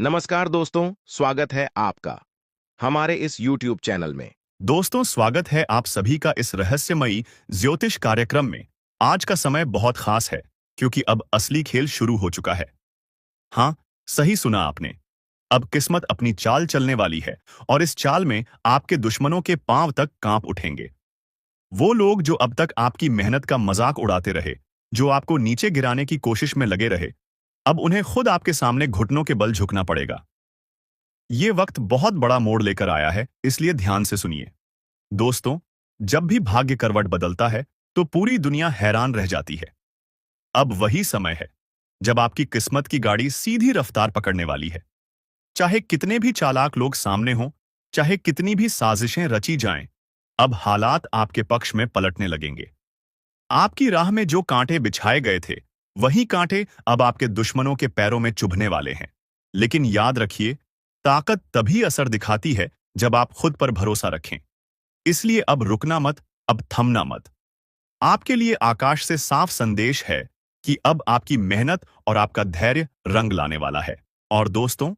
नमस्कार दोस्तों, स्वागत है आपका हमारे इस YouTube चैनल में। दोस्तों, स्वागत है आप सभी का इस रहस्यमयी ज्योतिष कार्यक्रम में। आज का समय बहुत खास है क्योंकि अब असली खेल शुरू हो चुका है। हाँ, सही सुना आपने। अब किस्मत अपनी चाल चलने वाली है और इस चाल में आपके दुश्मनों के पांव तक कांप उठेंगे। वो लोग जो अब तक आपकी मेहनत का मजाक उड़ाते रहे, जो आपको नीचे गिराने की कोशिश में लगे रहे, अब उन्हें खुद आपके सामने घुटनों के बल झुकना पड़ेगा। ये वक्त बहुत बड़ा मोड़ लेकर आया है, इसलिए ध्यान से सुनिए। दोस्तों, जब भी भाग्य करवट बदलता है तो पूरी दुनिया हैरान रह जाती है। अब वही समय है जब आपकी किस्मत की गाड़ी सीधी रफ्तार पकड़ने वाली है। चाहे कितने भी चालाक लोग सामने हों, चाहे कितनी भी साजिशें रची जाएं, अब हालात आपके पक्ष में पलटने लगेंगे। आपकी राह में जो कांटे बिछाए गए थे, वही कांटे अब आपके दुश्मनों के पैरों में चुभने वाले हैं। लेकिन याद रखिए, ताकत तभी असर दिखाती है जब आप खुद पर भरोसा रखें। इसलिए अब रुकना मत, अब थमना मत। आपके लिए आकाश से साफ संदेश है कि अब आपकी मेहनत और आपका धैर्य रंग लाने वाला है। और दोस्तों,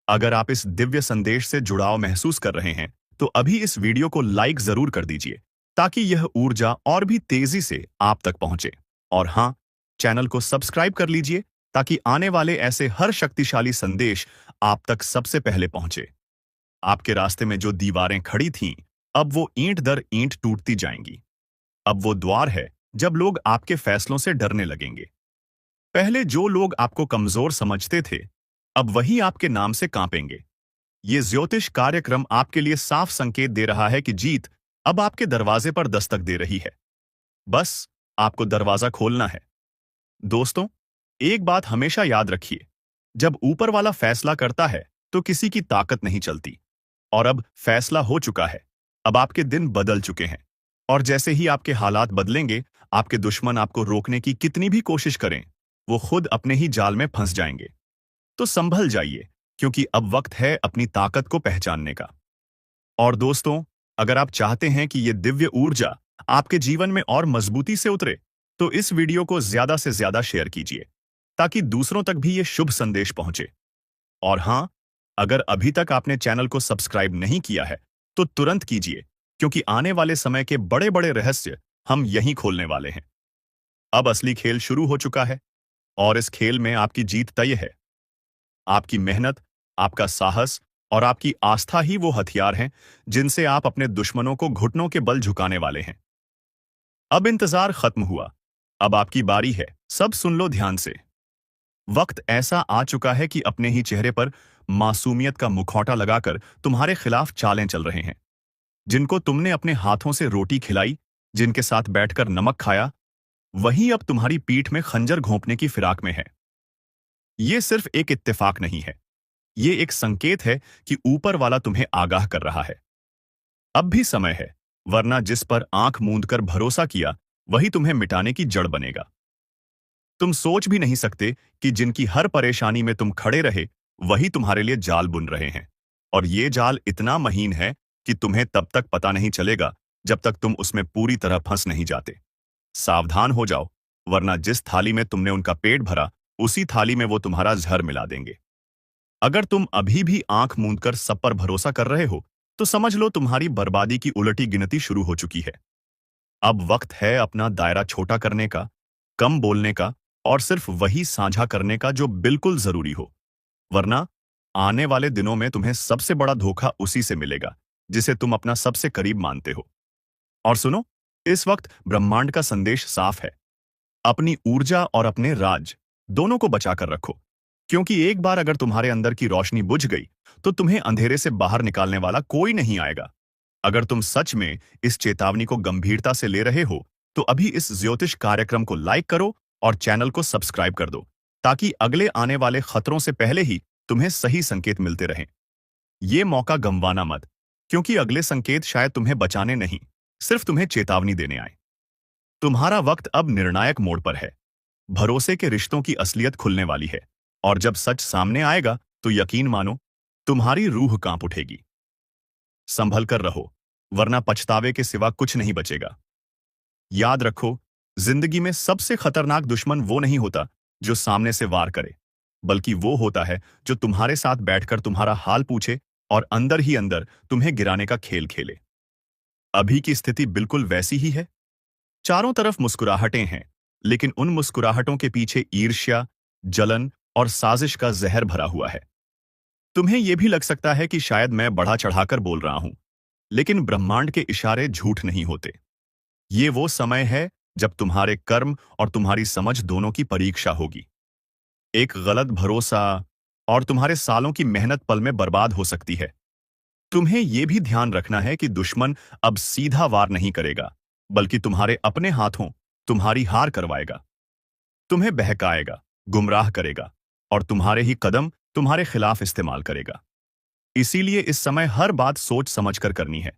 अगर आप इस दिव्य संदेश से जुड़ाव महसूस कर रहे हैं, तो अभी इस वीडियो को लाइक जरूर कर दीजिए ताकि यह ऊर्जा और भी तेजी से आप तक पहुंचे। और हाँ, चैनल को सब्सक्राइब कर लीजिए ताकि आने वाले ऐसे हर शक्तिशाली संदेश आप तक सबसे पहले पहुंचे। आपके रास्ते में जो दीवारें खड़ी थीं, अब वो ईंट दर ईंट टूटती जाएंगी। अब वो द्वार है जब लोग आपके फैसलों से डरने लगेंगे। पहले जो लोग आपको कमजोर समझते थे, अब वही आपके नाम से कांपेंगे। ये ज्योतिष कार्यक्रम आपके लिए साफ संकेत दे रहा है कि जीत अब आपके दरवाजे पर दस्तक दे रही है। बस आपको दरवाजा खोलना है। दोस्तों, एक बात हमेशा याद रखिए, जब ऊपर वाला फैसला करता है तो किसी की ताकत नहीं चलती। और अब फैसला हो चुका है। अब आपके दिन बदल चुके हैं। और जैसे ही आपके हालात बदलेंगे, आपके दुश्मन आपको रोकने की कितनी भी कोशिश करें, वो खुद अपने ही जाल में फंस जाएंगे। तो संभल जाइए, क्योंकि अब वक्त है अपनी ताकत को पहचानने का। और दोस्तों, अगर आप चाहते हैं कि ये दिव्य ऊर्जा आपके जीवन में और मजबूती से उतरे, तो इस वीडियो को ज्यादा से ज्यादा शेयर कीजिए ताकि दूसरों तक भी ये शुभ संदेश पहुंचे। और हाँ, अगर अभी तक आपने चैनल को सब्सक्राइब नहीं किया है, तो तुरंत कीजिए, क्योंकि आने वाले समय के बड़े बड़े रहस्य हम यहीं खोलने वाले हैं। अब असली खेल शुरू हो चुका है और इस खेल में आपकी जीत तय है। आपकी मेहनत, आपका साहस और आपकी आस्था ही वो हथियार हैं जिनसे आप अपने दुश्मनों को घुटनों के बल झुकाने वाले हैं। अब इंतजार खत्म हुआ। अब आपकी बारी है। सब सुन लो ध्यान से। वक्त ऐसा आ चुका है कि अपने ही चेहरे पर मासूमियत का मुखौटा लगाकर तुम्हारे खिलाफ चालें चल रहे हैं। जिनको तुमने अपने हाथों से रोटी खिलाई, जिनके साथ बैठकर नमक खाया, वही अब तुम्हारी पीठ में खंजर घोंपने की फिराक में है। ये सिर्फ एक इत्तेफाक नहीं है, ये एक संकेत है कि ऊपर वाला तुम्हें आगाह कर रहा है। अब भी समय है, वरना जिस पर आंख मूंद कर भरोसा किया, वही तुम्हें मिटाने की जड़ बनेगा। तुम सोच भी नहीं सकते कि जिनकी हर परेशानी में तुम खड़े रहे, वही तुम्हारे लिए जाल बुन रहे हैं। और ये जाल इतना महीन है कि तुम्हें तब तक पता नहीं चलेगा जब तक तुम उसमें पूरी तरह फंस नहीं जाते। सावधान हो जाओ, वरना जिस थाली में तुमने उनका पेट भरा, उसी थाली में वो तुम्हारा जहर मिला देंगे। अगर तुम अभी भी आंख मूंदकर सब पर भरोसा कर रहे हो, तो समझ लो तुम्हारी बर्बादी की उलटी गिनती शुरू हो चुकी है। अब वक्त है अपना दायरा छोटा करने का, कम बोलने का और सिर्फ वही साझा करने का जो बिल्कुल जरूरी हो। वरना आने वाले दिनों में तुम्हें सबसे बड़ा धोखा उसी से मिलेगा जिसे तुम अपना सबसे करीब मानते हो। और सुनो, इस वक्त ब्रह्मांड का संदेश साफ है। अपनी ऊर्जा और अपने राज दोनों को बचाकर रखो, क्योंकि एक बार अगर तुम्हारे अंदर की रोशनी बुझ गई, तो तुम्हें अंधेरे से बाहर निकालने वाला कोई नहीं आएगा। अगर तुम सच में इस चेतावनी को गंभीरता से ले रहे हो, तो अभी इस ज्योतिष कार्यक्रम को लाइक करो और चैनल को सब्सक्राइब कर दो, ताकि अगले आने वाले खतरों से पहले ही तुम्हें सही संकेत मिलते रहें। ये मौका गंवाना मत, क्योंकि अगले संकेत शायद तुम्हें बचाने नहीं, सिर्फ तुम्हें चेतावनी देने आए। तुम्हारा वक्त अब निर्णायक मोड़ पर है। भरोसे के रिश्तों की असलियत खुलने वाली है, और जब सच सामने आएगा, तो यकीन मानो, तुम्हारी रूह कांप उठेगी। संभल कर रहो, वरना पछतावे के सिवा कुछ नहीं बचेगा। याद रखो, जिंदगी में सबसे खतरनाक दुश्मन वो नहीं होता जो सामने से वार करे, बल्कि वो होता है जो तुम्हारे साथ बैठकर तुम्हारा हाल पूछे और अंदर ही अंदर तुम्हें गिराने का खेल खेले। अभी की स्थिति बिल्कुल वैसी ही है। चारों तरफ मुस्कुराहटें हैं, लेकिन उन मुस्कुराहटों के पीछे ईर्ष्या, जलन और साजिश का जहर भरा हुआ है। तुम्हें यह भी लग सकता है कि शायद मैं बढ़ा चढ़ाकर बोल रहा हूं, लेकिन ब्रह्मांड के इशारे झूठ नहीं होते। ये वो समय है जब तुम्हारे कर्म और तुम्हारी समझ दोनों की परीक्षा होगी। एक गलत भरोसा और तुम्हारे सालों की मेहनत पल में बर्बाद हो सकती है। तुम्हें यह भी ध्यान रखना है कि दुश्मन अब सीधा वार नहीं करेगा, बल्कि तुम्हारे अपने हाथों तुम्हारी हार करवाएगा। तुम्हें बहकाएगा, गुमराह करेगा और तुम्हारे ही कदम तुम्हारे खिलाफ इस्तेमाल करेगा। इसीलिए इस समय हर बात सोच समझकर करनी है,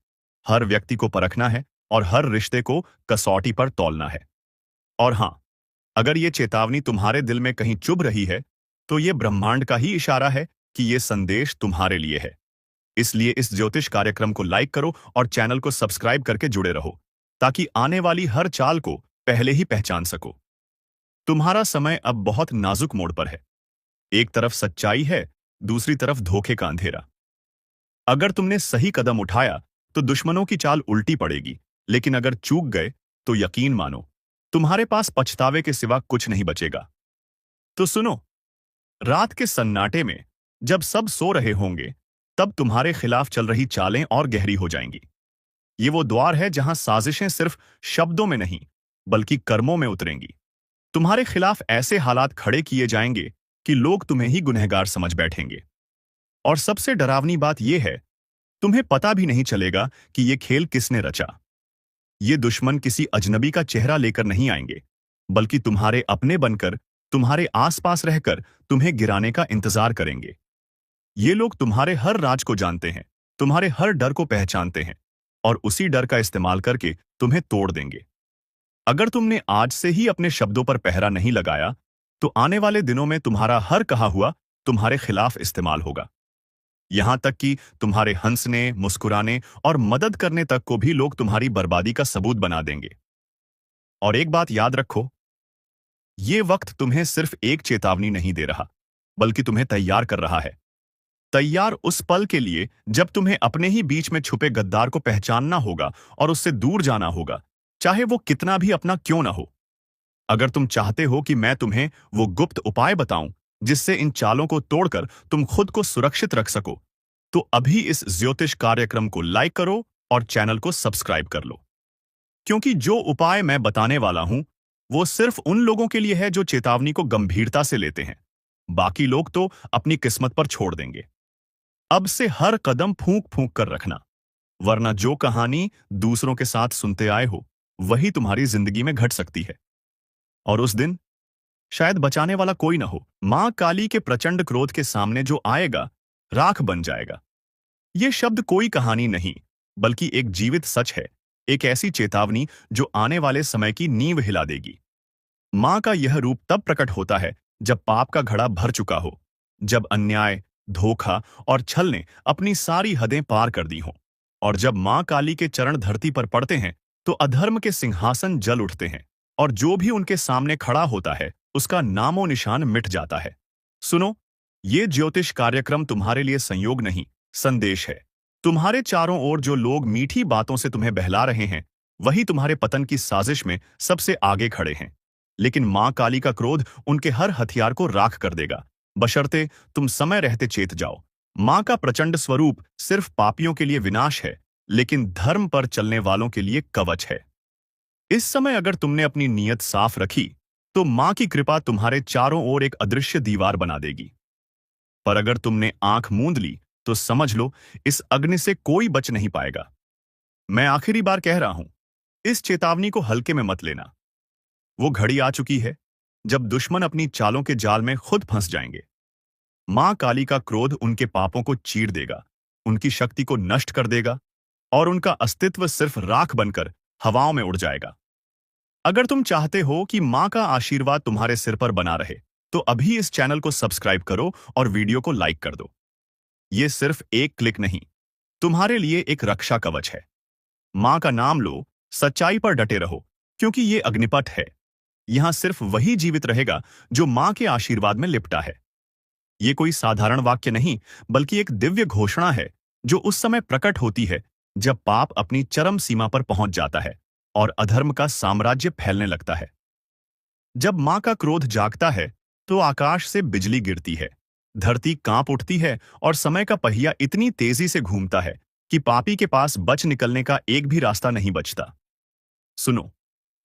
हर व्यक्ति को परखना है और हर रिश्ते को कसौटी पर तौलना है। और हां, अगर ये चेतावनी तुम्हारे दिल में कहीं चुभ रही है, तो ये ब्रह्मांड का ही इशारा है कि ये संदेश तुम्हारे लिए है। इसलिए इस ज्योतिष कार्यक्रम को लाइक करो और चैनल को सब्सक्राइब करके जुड़े रहो, ताकि आने वाली हर चाल को पहले ही पहचान सको। तुम्हारा समय अब बहुत नाजुक मोड़ पर है। एक तरफ सच्चाई है, दूसरी तरफ धोखे का अंधेरा। अगर तुमने सही कदम उठाया तो दुश्मनों की चाल उल्टी पड़ेगी, लेकिन अगर चूक गए तो यकीन मानो, तुम्हारे पास पछतावे के सिवा कुछ नहीं बचेगा। तो सुनो, रात के सन्नाटे में जब सब सो रहे होंगे, तब तुम्हारे खिलाफ चल रही चालें और गहरी हो जाएंगी। ये वो द्वार है जहां साजिशें सिर्फ शब्दों में नहीं, बल्कि कर्मों में उतरेंगी। तुम्हारे खिलाफ ऐसे हालात खड़े किए जाएंगे कि लोग तुम्हें ही गुनहगार समझ बैठेंगे। और सबसे डरावनी बात यह है, तुम्हें पता भी नहीं चलेगा कि यह खेल किसने रचा। ये दुश्मन किसी अजनबी का चेहरा लेकर नहीं आएंगे, बल्कि तुम्हारे अपने बनकर, तुम्हारे आसपास रहकर तुम्हें गिराने का इंतजार करेंगे। ये लोग तुम्हारे हर राज को जानते हैं, तुम्हारे हर डर को पहचानते हैं और उसी डर का इस्तेमाल करके तुम्हें तोड़ देंगे। अगर तुमने आज से ही अपने शब्दों पर पहरा नहीं लगाया, तो आने वाले दिनों में तुम्हारा हर कहा हुआ तुम्हारे खिलाफ इस्तेमाल होगा। यहां तक कि तुम्हारे हंसने, मुस्कुराने और मदद करने तक को भी लोग तुम्हारी बर्बादी का सबूत बना देंगे। और एक बात याद रखो, ये वक्त तुम्हें सिर्फ एक चेतावनी नहीं दे रहा, बल्कि तुम्हें तैयार कर रहा है। तैयार उस पल के लिए जब तुम्हें अपने ही बीच में छुपे गद्दार को पहचानना होगा और उससे दूर जाना होगा, चाहे वो कितना भी अपना क्यों ना हो। अगर तुम चाहते हो कि मैं तुम्हें वो गुप्त उपाय बताऊं जिससे इन चालों को तोड़कर तुम खुद को सुरक्षित रख सको, तो अभी इस ज्योतिष कार्यक्रम को लाइक करो और चैनल को सब्सक्राइब कर लो। क्योंकि जो उपाय मैं बताने वाला हूं, वो सिर्फ उन लोगों के लिए है जो चेतावनी को गंभीरता से लेते हैं। बाकी लोग तो अपनी किस्मत पर छोड़ देंगे। अब से हर कदम फूंक फूंक कर रखना, वरना जो कहानी दूसरों के साथ सुनते आए हो, वही तुम्हारी जिंदगी में घट सकती है। और उस दिन शायद बचाने वाला कोई ना हो। मां काली के प्रचंड क्रोध के सामने जो आएगा, राख बन जाएगा। यह शब्द कोई कहानी नहीं, बल्कि एक जीवित सच है, एक ऐसी चेतावनी जो आने वाले समय की नींव हिला देगी। मां का यह रूप तब प्रकट होता है जब पाप का घड़ा भर चुका हो, जब अन्याय, धोखा और छल ने अपनी सारी हदें पार कर दी हों, और जब मां काली के चरण धरती पर पड़ते हैं तो अधर्म के सिंहासन जल उठते हैं और जो भी उनके सामने खड़ा होता है उसका नामो निशान मिट जाता है। सुनो, ये ज्योतिष कार्यक्रम तुम्हारे लिए संयोग नहीं, संदेश है। तुम्हारे चारों ओर जो लोग मीठी बातों से तुम्हें बहला रहे हैं, वही तुम्हारे पतन की साजिश में सबसे आगे खड़े हैं। लेकिन मां काली का क्रोध उनके हर हथियार को राख कर देगा, बशर्ते तुम समय रहते चेत जाओ। मां का प्रचंड स्वरूप सिर्फ पापियों के लिए विनाश है, लेकिन धर्म पर चलने वालों के लिए कवच है। इस समय अगर तुमने अपनी नीयत साफ रखी, तो मां की कृपा तुम्हारे चारों ओर एक अदृश्य दीवार बना देगी। पर अगर तुमने आंख मूंद ली, तो समझ लो, इस अग्नि से कोई बच नहीं पाएगा। मैं आखिरी बार कह रहा हूं, इस चेतावनी को हल्के में मत लेना। वो घड़ी आ चुकी है जब दुश्मन अपनी चालों के जाल में खुद फंस जाएंगे। मां काली का क्रोध उनके पापों को चीर देगा, उनकी शक्ति को नष्ट कर देगा और उनका अस्तित्व सिर्फ राख बनकर हवाओं में उड़ जाएगा। अगर तुम चाहते हो कि मां का आशीर्वाद तुम्हारे सिर पर बना रहे, तो अभी इस चैनल को सब्सक्राइब करो और वीडियो को लाइक कर दो। ये सिर्फ एक क्लिक नहीं, तुम्हारे लिए एक रक्षा कवच है। मां का नाम लो, सच्चाई पर डटे रहो, क्योंकि ये अग्निपथ है। यहां सिर्फ वही जीवित रहेगा जो मां के आशीर्वाद में लिपटा है। ये कोई साधारण वाक्य नहीं, बल्कि एक दिव्य घोषणा है जो उस समय प्रकट होती है जब पाप अपनी चरम सीमा पर पहुंच जाता है और अधर्म का साम्राज्य फैलने लगता है। जब मां का क्रोध जागता है तो आकाश से बिजली गिरती है, धरती कांप उठती है और समय का पहिया इतनी तेजी से घूमता है कि पापी के पास बच निकलने का एक भी रास्ता नहीं बचता। सुनो,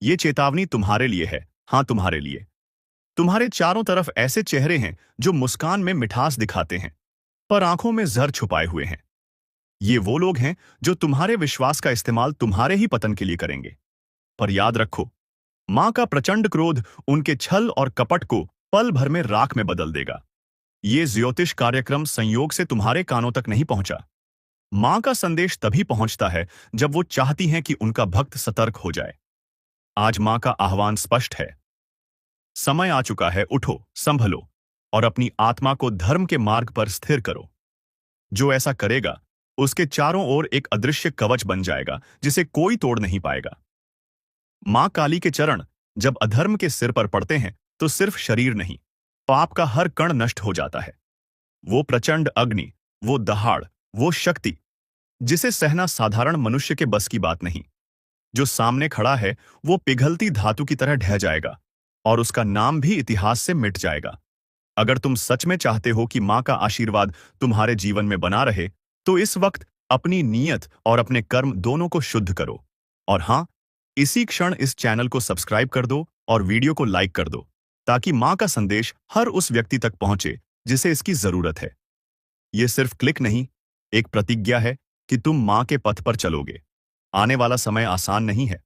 ये चेतावनी तुम्हारे लिए है, हां तुम्हारे लिए। तुम्हारे चारों तरफ ऐसे चेहरे हैं जो मुस्कान में मिठास दिखाते हैं, पर आंखों में जहर छुपाए हुए हैं। ये वो लोग हैं जो तुम्हारे विश्वास का इस्तेमाल तुम्हारे ही पतन के लिए करेंगे। पर याद रखो, मां का प्रचंड क्रोध उनके छल और कपट को पल भर में राख में बदल देगा। ये ज्योतिष कार्यक्रम संयोग से तुम्हारे कानों तक नहीं पहुंचा। मां का संदेश तभी पहुंचता है जब वो चाहती हैं कि उनका भक्त सतर्क हो जाए। आज मां का आह्वान स्पष्ट है। समय आ चुका है, उठो, संभलो और अपनी आत्मा को धर्म के मार्ग पर स्थिर करो। जो ऐसा करेगा, उसके चारों ओर एक अदृश्य कवच बन जाएगा जिसे कोई तोड़ नहीं पाएगा। मां काली के चरण जब अधर्म के सिर पर पड़ते हैं तो सिर्फ शरीर नहीं, पाप का हर कण नष्ट हो जाता है। वो प्रचंड अग्नि, वो दहाड़, वो शक्ति जिसे सहना साधारण मनुष्य के बस की बात नहीं। जो सामने खड़ा है वो पिघलती धातु की तरह ढह जाएगा और उसका नाम भी इतिहास से मिट जाएगा। अगर तुम सच में चाहते हो कि मां का आशीर्वाद तुम्हारे जीवन में बना रहे, तो इस वक्त अपनी नीयत और अपने कर्म दोनों को शुद्ध करो। और हां, इसी क्षण इस चैनल को सब्सक्राइब कर दो और वीडियो को लाइक कर दो, ताकि मां का संदेश हर उस व्यक्ति तक पहुंचे जिसे इसकी जरूरत है। ये सिर्फ क्लिक नहीं, एक प्रतिज्ञा है कि तुम मां के पथ पर चलोगे। आने वाला समय आसान नहीं है।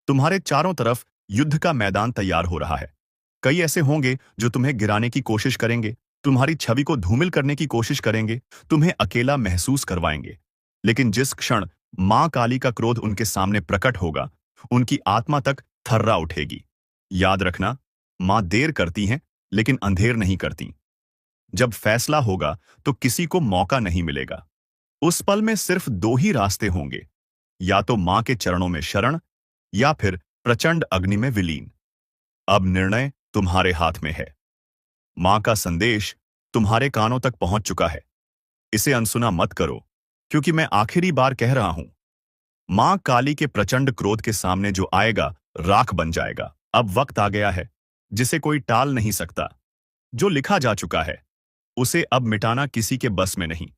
तुम्हारे चारों तरफ युद्ध का मैदान तैयार हो रहा है। कई ऐसे होंगे जो तुम्हें गिराने की कोशिश करेंगे, तुम्हारी छवि को धूमिल करने की कोशिश करेंगे, तुम्हें अकेला महसूस करवाएंगे। लेकिन जिस क्षण मां काली का क्रोध उनके सामने प्रकट होगा, उनकी आत्मा तक थर्रा उठेगी। याद रखना, मां देर करती हैं, लेकिन अंधेर नहीं करती। जब फैसला होगा तो किसी को मौका नहीं मिलेगा। उस पल में सिर्फ दो ही रास्ते होंगे, या तो मां के चरणों में शरण या फिर प्रचंड अग्नि में विलीन। अब निर्णय तुम्हारे हाथ में है। मां का संदेश तुम्हारे कानों तक पहुंच चुका है। इसे अनसुना मत करो, क्योंकि मैं आखिरी बार कह रहा हूं, मां काली के प्रचंड क्रोध के सामने जो आएगा राख बन जाएगा। अब वक्त आ गया है जिसे कोई टाल नहीं सकता। जो लिखा जा चुका है उसे अब मिटाना किसी के बस में नहीं।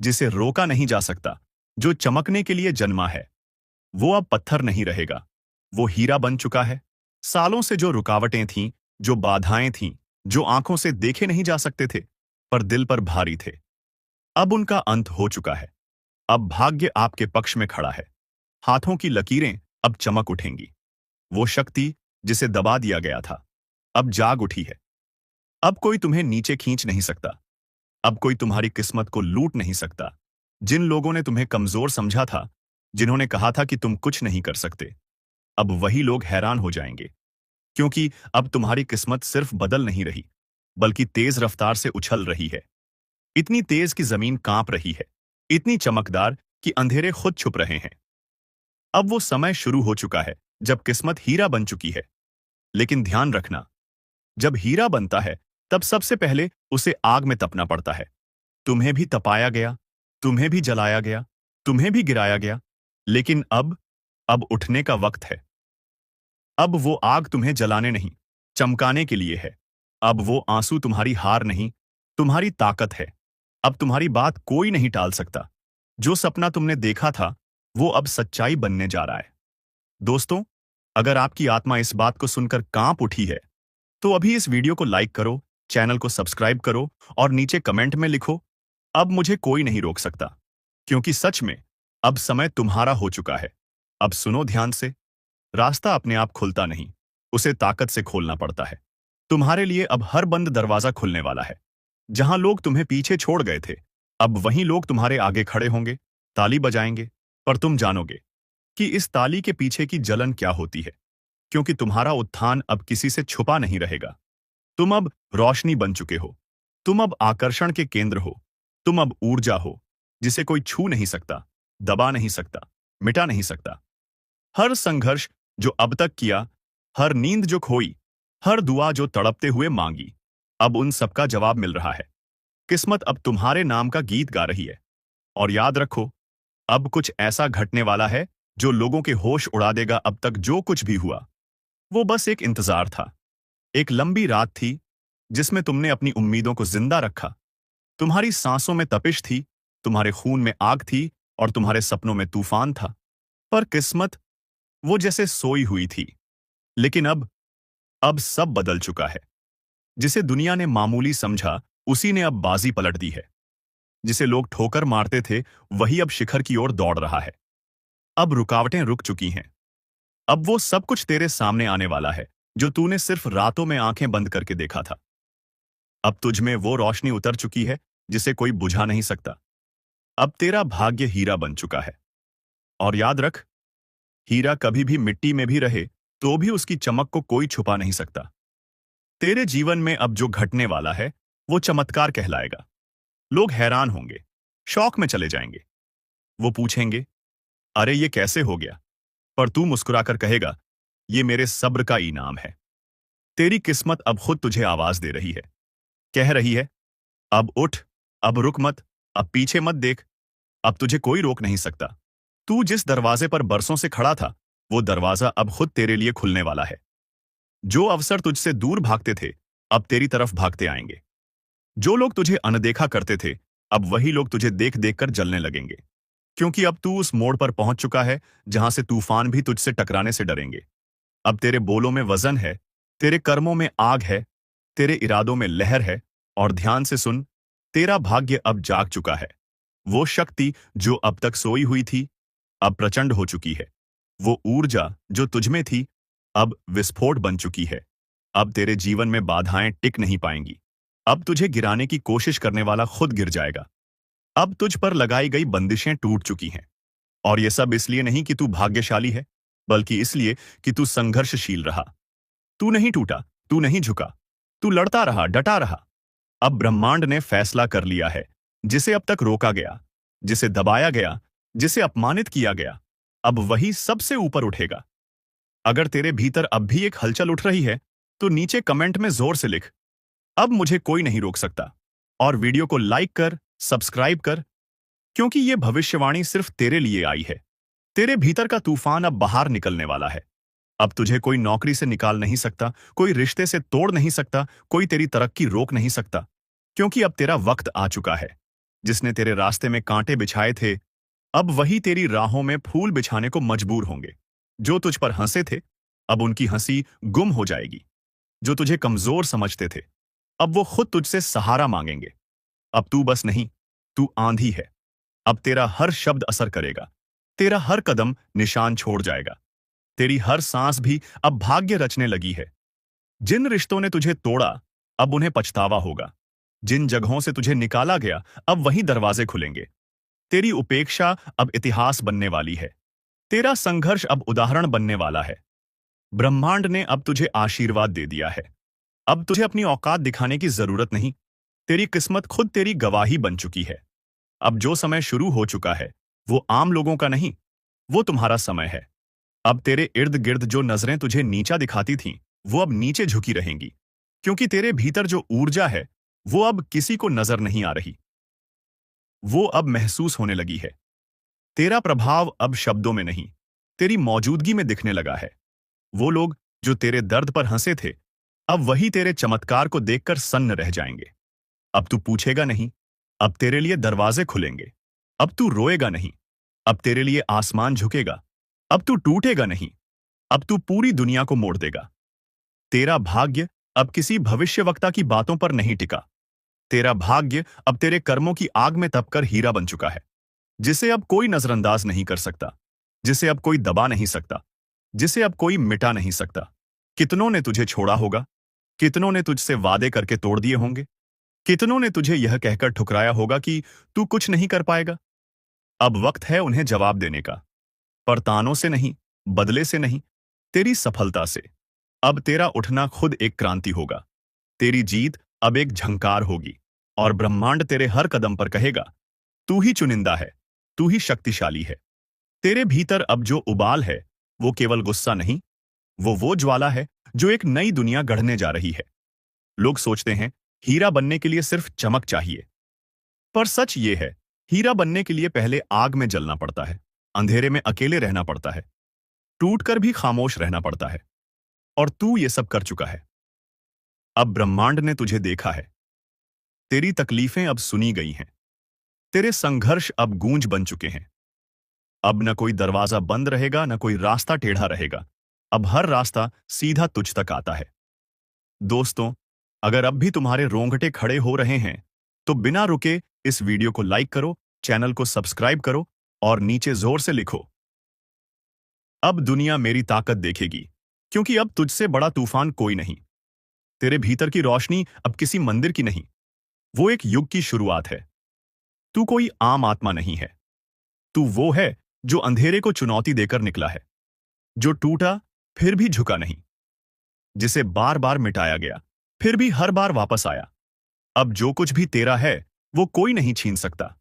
जिसे रोका नहीं जा सकता, जो चमकने के लिए जन्मा है, वो अब पत्थर नहीं रहेगा, वो हीरा बन चुका है। सालों से जो रुकावटें थीं, जो बाधाएं थीं, जो आंखों से देखे नहीं जा सकते थे पर दिल पर भारी थे, अब उनका अंत हो चुका है। अब भाग्य आपके पक्ष में खड़ा है। हाथों की लकीरें अब चमक उठेंगी। वो शक्ति जिसे दबा दिया गया था, अब जाग उठी है। अब कोई तुम्हें नीचे खींच नहीं सकता। अब कोई तुम्हारी किस्मत को लूट नहीं सकता। जिन लोगों ने तुम्हें कमजोर समझा था, जिन्होंने कहा था कि तुम कुछ नहीं कर सकते, अब वही लोग हैरान हो जाएंगे। क्योंकि अब तुम्हारी किस्मत सिर्फ बदल नहीं रही, बल्कि तेज रफ्तार से उछल रही है। इतनी तेज कि जमीन कांप रही है, इतनी चमकदार कि अंधेरे खुद छुप रहे हैं। अब वो समय शुरू हो चुका है जब किस्मत हीरा बन चुकी है। लेकिन ध्यान रखना, जब हीरा बनता है तब सबसे पहले उसे आग में तपना पड़ता है। तुम्हें भी तपाया गया, तुम्हें भी जलाया गया, तुम्हें भी गिराया गया। लेकिन अब उठने का वक्त है। अब वो आग तुम्हें जलाने नहीं, चमकाने के लिए है। अब वो आंसू तुम्हारी हार नहीं, तुम्हारी ताकत है। अब तुम्हारी बात कोई नहीं टाल सकता। जो सपना तुमने देखा था, वो अब सच्चाई बनने जा रहा है। दोस्तों, अगर आपकी आत्मा इस बात को सुनकर कांप उठी है, तो अभी इस वीडियो को लाइक करो, चैनल को सब्सक्राइब करो और नीचे कमेंट में लिखो, अब मुझे कोई नहीं रोक सकता। क्योंकि सच में अब समय तुम्हारा हो चुका है। अब सुनो ध्यान से, रास्ता अपने आप खुलता नहीं, उसे ताकत से खोलना पड़ता है। तुम्हारे लिए अब हर बंद दरवाजा खुलने वाला है। जहां लोग तुम्हें पीछे छोड़ गए थे, अब वहीं लोग तुम्हारे आगे खड़े होंगे, ताली बजाएंगे, पर तुम जानोगे कि इस ताली के पीछे की जलन क्या होती है। क्योंकि तुम्हारा उत्थान अब किसी से छुपा नहीं रहेगा। तुम अब रोशनी बन चुके हो। तुम अब आकर्षण के केंद्र हो। तुम अब ऊर्जा हो जिसे कोई छू नहीं सकता, दबा नहीं सकता, मिटा नहीं सकता। हर संघर्ष जो अब तक किया, हर नींद जो खोई, हर दुआ जो तड़पते हुए मांगी, अब उन सबका जवाब मिल रहा है। किस्मत अब तुम्हारे नाम का गीत गा रही है। और याद रखो, अब कुछ ऐसा घटने वाला है जो लोगों के होश उड़ा देगा। अब तक जो कुछ भी हुआ वो बस एक इंतजार था। एक लंबी रात थी जिसमें तुमने अपनी उम्मीदों को जिंदा रखा। तुम्हारी सांसों में तपिश थी, तुम्हारे खून में आग थी और तुम्हारे सपनों में तूफान था। पर किस्मत वो जैसे सोई हुई थी। लेकिन अब सब बदल चुका है। जिसे दुनिया ने मामूली समझा, उसी ने अब बाजी पलट दी है। जिसे लोग ठोकर मारते थे, वही अब शिखर की ओर दौड़ रहा है। अब रुकावटें रुक चुकी हैं। अब वो सब कुछ तेरे सामने आने वाला है जो तूने सिर्फ रातों में आंखें बंद करके देखा था। अब तुझ में वो रोशनी उतर चुकी है जिसे कोई बुझा नहीं सकता। अब तेरा भाग्य हीरा बन चुका है। और याद रख, हीरा कभी भी मिट्टी में भी रहे तो भी उसकी चमक को कोई छुपा नहीं सकता। तेरे जीवन में अब जो घटने वाला है वो चमत्कार कहलाएगा। लोग हैरान होंगे, शौक में चले जाएंगे। वो पूछेंगे, अरे ये कैसे हो गया? पर तू मुस्कुराकर कहेगा, ये मेरे सब्र का इनाम है। तेरी किस्मत अब खुद तुझे आवाज दे रही है, कह रही है, अब उठ, अब रुक मत, अब पीछे मत देख। अब तुझे कोई रोक नहीं सकता। तू जिस दरवाजे पर बरसों से खड़ा था, वो दरवाजा अब खुद तेरे लिए खुलने वाला है। जो अवसर तुझसे दूर भागते थे, अब तेरी तरफ भागते आएंगे। जो लोग तुझे अनदेखा करते थे, अब वही लोग तुझे देख देखकर जलने लगेंगे। क्योंकि अब तू उस मोड़ पर पहुंच चुका है जहां से तूफान भी तुझसे टकराने से डरेंगे। अब तेरे बोलों में वजन है, तेरे कर्मों में आग है, तेरे इरादों में लहर है। और ध्यान से सुन, तेरा भाग्य अब जाग चुका है। वो शक्ति जो अब तक सोई हुई थी, अब प्रचंड हो चुकी है। वो ऊर्जा जो तुझमें थी, अब विस्फोट बन चुकी है। अब तेरे जीवन में बाधाएं टिक नहीं पाएंगी। अब तुझे गिराने की कोशिश करने वाला खुद गिर जाएगा। अब तुझ पर लगाई गई बंदिशें टूट चुकी हैं। और ये सब इसलिए नहीं कि तू भाग्यशाली है, बल्कि इसलिए कि तू संघर्षशील रहा। तू नहीं टूटा, तू नहीं झुका, तू लड़ता रहा, डटा रहा। अब ब्रह्मांड ने फैसला कर लिया है। जिसे अब तक रोका गया, जिसे दबाया गया, जिसे अपमानित किया गया, अब वही सबसे ऊपर उठेगा। अगर तेरे भीतर अब भी एक हलचल उठ रही है, तो नीचे कमेंट में जोर से लिख, अब मुझे कोई नहीं रोक सकता। और वीडियो को लाइक कर, सब्सक्राइब कर, क्योंकि ये भविष्यवाणी सिर्फ तेरे लिए आई है। तेरे भीतर का तूफान अब बाहर निकलने वाला है। अब तुझे कोई नौकरी से निकाल नहीं सकता, कोई रिश्ते से तोड़ नहीं सकता, कोई तेरी तरक्की रोक नहीं सकता। क्योंकि अब तेरा वक्त आ चुका है। जिसने तेरे रास्ते में कांटे बिछाए थे, अब वही तेरी राहों में फूल बिछाने को मजबूर होंगे। जो तुझ पर हंसे थे, अब उनकी हंसी गुम हो जाएगी। जो तुझे कमजोर समझते थे, अब वो खुद तुझसे सहारा मांगेंगे। अब तू बस नहीं, तू आंधी है। अब तेरा हर शब्द असर करेगा, तेरा हर कदम निशान छोड़ जाएगा। तेरी हर सांस भी अब भाग्य रचने लगी है। जिन रिश्तों ने तुझे तोड़ा, अब उन्हें पछतावा होगा। जिन जगहों से तुझे निकाला गया, अब वहीं दरवाजे खुलेंगे। तेरी उपेक्षा अब इतिहास बनने वाली है। तेरा संघर्ष अब उदाहरण बनने वाला है। ब्रह्मांड ने अब तुझे आशीर्वाद दे दिया है। अब तुझे अपनी औकात दिखाने की जरूरत नहीं। तेरी किस्मत खुद तेरी गवाही बन चुकी है। अब जो समय शुरू हो चुका है, वो आम लोगों का नहीं, वो तुम्हारा समय है। अब तेरे इर्द गिर्द जो नजरें तुझे नीचा दिखाती थीं, वो अब नीचे झुकी रहेंगी। क्योंकि तेरे भीतर जो ऊर्जा है, वो अब किसी को नजर नहीं आ रही, वो अब महसूस होने लगी है। तेरा प्रभाव अब शब्दों में नहीं, तेरी मौजूदगी में दिखने लगा है। वो लोग जो तेरे दर्द पर हंसे थे, अब वही तेरे चमत्कार को देखकर सन्न रह जाएंगे। अब तू पूछेगा नहीं, अब तेरे लिए दरवाजे खुलेंगे। अब तू रोएगा नहीं, अब तेरे लिए आसमान झुकेगा। अब तू टूटेगा नहीं, अब तू पूरी दुनिया को मोड़ देगा। तेरा भाग्य अब किसी भविष्यवक्ता की बातों पर नहीं टिका। तेरा भाग्य अब तेरे कर्मों की आग में तपकर हीरा बन चुका है, जिसे अब कोई नजरअंदाज नहीं कर सकता, जिसे अब कोई दबा नहीं सकता, जिसे अब कोई मिटा नहीं सकता। कितनों ने तुझे छोड़ा होगा, कितनों ने तुझसे वादे करके तोड़ दिए होंगे, कितनों ने तुझे यह कहकर ठुकराया होगा कि तू कुछ नहीं कर पाएगा। अब वक्त है उन्हें जवाब देने का, पर तानों से नहीं, बदले से नहीं, तेरी सफलता से। अब तेरा उठना खुद एक क्रांति होगा। तेरी जीत अब एक झंकार होगी। और ब्रह्मांड तेरे हर कदम पर कहेगा, तू ही चुनिंदा है, तू ही शक्तिशाली है। तेरे भीतर अब जो उबाल है, वो केवल गुस्सा नहीं, वो ज्वाला है जो एक नई दुनिया गढ़ने जा रही है। लोग सोचते हैं हीरा बनने के लिए सिर्फ चमक चाहिए, पर सच ये है, हीरा बनने के लिए पहले आग में जलना पड़ता है, अंधेरे में अकेले रहना पड़ता है, टूटकर भी खामोश रहना पड़ता है। और तू ये सब कर चुका है। अब ब्रह्मांड ने तुझे देखा है। तेरी तकलीफें अब सुनी गई हैं। तेरे संघर्ष अब गूंज बन चुके हैं। अब न कोई दरवाजा बंद रहेगा, न कोई रास्ता टेढ़ा रहेगा। अब हर रास्ता सीधा तुझ तक आता है। दोस्तों, अगर अब भी तुम्हारे रोंगटे खड़े हो रहे हैं, तो बिना रुके इस वीडियो को लाइक करो, चैनल को सब्सक्राइब करो और नीचे जोर से लिखो, अब दुनिया मेरी ताकत देखेगी। क्योंकि अब तुझसे बड़ा तूफान कोई नहीं। तेरे भीतर की रोशनी अब किसी मंदिर की नहीं, वो एक युग की शुरुआत है। तू कोई आम आत्मा नहीं है। तू वो है जो अंधेरे को चुनौती देकर निकला है, जो टूटा फिर भी झुका नहीं, जिसे बार बार मिटाया गया फिर भी हर बार वापस आया। अब जो कुछ भी तेरा है वो कोई नहीं छीन सकता।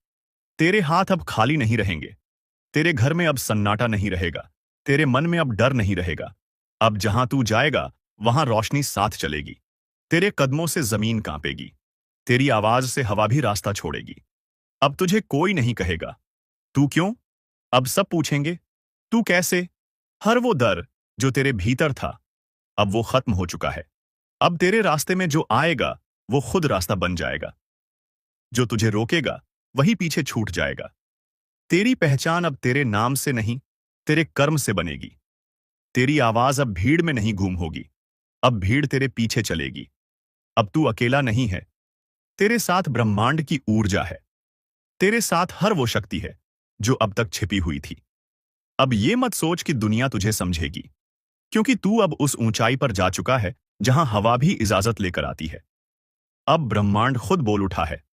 तेरे हाथ अब खाली नहीं रहेंगे। तेरे घर में अब सन्नाटा नहीं रहेगा। तेरे मन में अब डर नहीं रहेगा। अब जहां तू जाएगा वहां रोशनी साथ चलेगी। तेरे कदमों से जमीन कांपेगी। तेरी आवाज से हवा भी रास्ता छोड़ेगी। अब तुझे कोई नहीं कहेगा तू क्यों, अब सब पूछेंगे तू कैसे। हर वो डर जो तेरे भीतर था, अब वो खत्म हो चुका है। अब तेरे रास्ते में जो आएगा वो खुद रास्ता बन जाएगा। जो तुझे रोकेगा वही पीछे छूट जाएगा। तेरी पहचान अब तेरे नाम से नहीं, तेरे कर्म से बनेगी। तेरी आवाज अब भीड़ में नहीं गूंज होगी, अब भीड़ तेरे पीछे चलेगी। अब तू अकेला नहीं है। तेरे साथ ब्रह्मांड की ऊर्जा है। तेरे साथ हर वो शक्ति है जो अब तक छिपी हुई थी। अब ये मत सोच कि दुनिया तुझे समझेगी, क्योंकि तू अब उस ऊंचाई पर जा चुका है जहां हवा भी इजाजत लेकर आती है। अब ब्रह्मांड खुद बोल उठा है।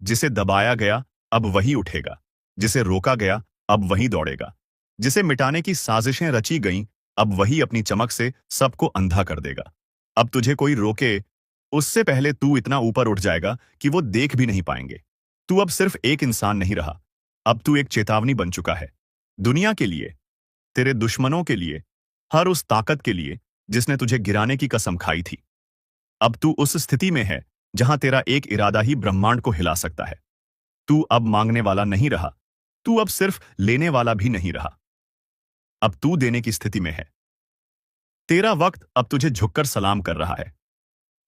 जिसे दबाया गया अब वही उठेगा। जिसे रोका गया अब वही दौड़ेगा। जिसे मिटाने की साजिशें रची गईं, अब वही अपनी चमक से सबको अंधा कर देगा। अब तुझे कोई रोके उससे पहले तू इतना ऊपर उठ जाएगा कि वो देख भी नहीं पाएंगे। तू अब सिर्फ एक इंसान नहीं रहा, अब तू एक चेतावनी बन चुका है। दुनिया के लिए, तेरे दुश्मनों के लिए, हर उस ताकत के लिए जिसने तुझे गिराने की कसम खाई थी। अब तू उस स्थिति में है जहां तेरा एक इरादा ही ब्रह्मांड को हिला सकता है। तू अब मांगने वाला नहीं रहा, तू अब सिर्फ लेने वाला भी नहीं रहा। अब तू देने की स्थिति में है। तेरा वक्त अब तुझे झुककर सलाम कर रहा है।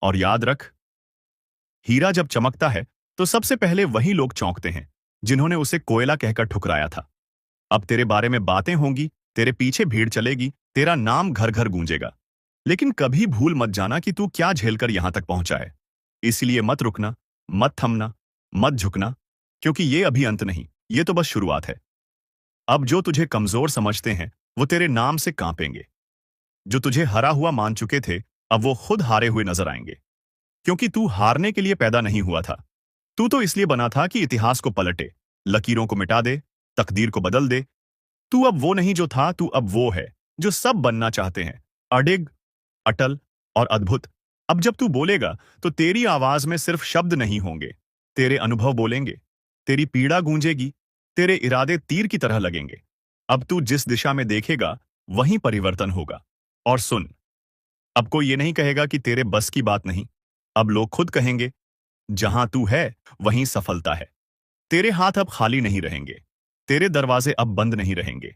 और याद रख, हीरा जब चमकता है तो सबसे पहले वही लोग चौंकते हैं जिन्होंने उसे कोयला कहकर ठुकराया था। अब तेरे बारे में बातें होंगी, तेरे पीछे भीड़ चलेगी, तेरा नाम घर घर गूंजेगा। लेकिन कभी भूल मत जाना कि तू क्या झेलकर यहां तक पहुंचा है। इसलिए मत रुकना, मत थमना, मत झुकना, क्योंकि ये अभी अंत नहीं, ये तो बस शुरुआत है। अब जो तुझे कमजोर समझते हैं वो तेरे नाम से कांपेंगे। जो तुझे हरा हुआ मान चुके थे अब वो खुद हारे हुए नजर आएंगे। क्योंकि तू हारने के लिए पैदा नहीं हुआ था। तू तो इसलिए बना था कि इतिहास को पलटे, लकीरों को मिटा दे, तकदीर को बदल दे। तू अब वो नहीं जो था, तू अब वो है जो सब बनना चाहते हैं। अडिग, अटल और अद्भुत। अब जब तू बोलेगा तो तेरी आवाज में सिर्फ शब्द नहीं होंगे, तेरे अनुभव बोलेंगे। तेरी पीड़ा गूंजेगी, तेरे इरादे तीर की तरह लगेंगे। अब तू जिस दिशा में देखेगा वहीं परिवर्तन होगा। और सुन, अब कोई ये नहीं कहेगा कि तेरे बस की बात नहीं। अब लोग खुद कहेंगे, जहां तू है वहीं सफलता है। तेरे हाथ अब खाली नहीं रहेंगे। तेरे दरवाजे अब बंद नहीं रहेंगे।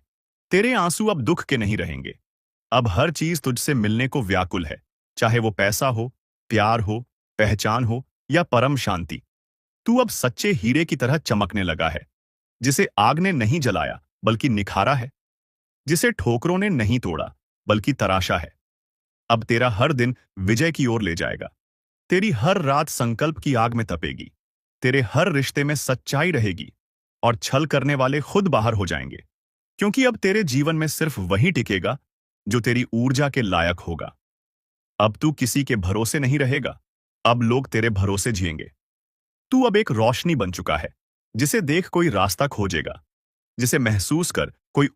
तेरे आंसू अब दुख के नहीं रहेंगे। अब हर चीज तुझसे मिलने को व्याकुल है, चाहे वो पैसा हो, प्यार हो, पहचान हो या परम शांति। तू अब सच्चे हीरे की तरह चमकने लगा है, जिसे आग ने नहीं जलाया बल्कि निखारा है, जिसे ठोकरों ने नहीं तोड़ा बल्कि तराशा है। अब तेरा हर दिन विजय की ओर ले जाएगा। तेरी हर रात संकल्प की आग में तपेगी। तेरे हर रिश्ते में सच्चाई रहेगी और छल करने वाले खुद बाहर हो जाएंगे। क्योंकि अब तेरे जीवन में सिर्फ वही टिकेगा जो तेरी ऊर्जा के लायक होगा। अब तू किसी के भरोसे नहीं रहेगा, अब लोग तेरे भरोसे जिएंगे। तू अब एक रोशनी बन चुका है, जिसे देख कोई रास्ता खोजेगा, जिसे महसूस कर कोई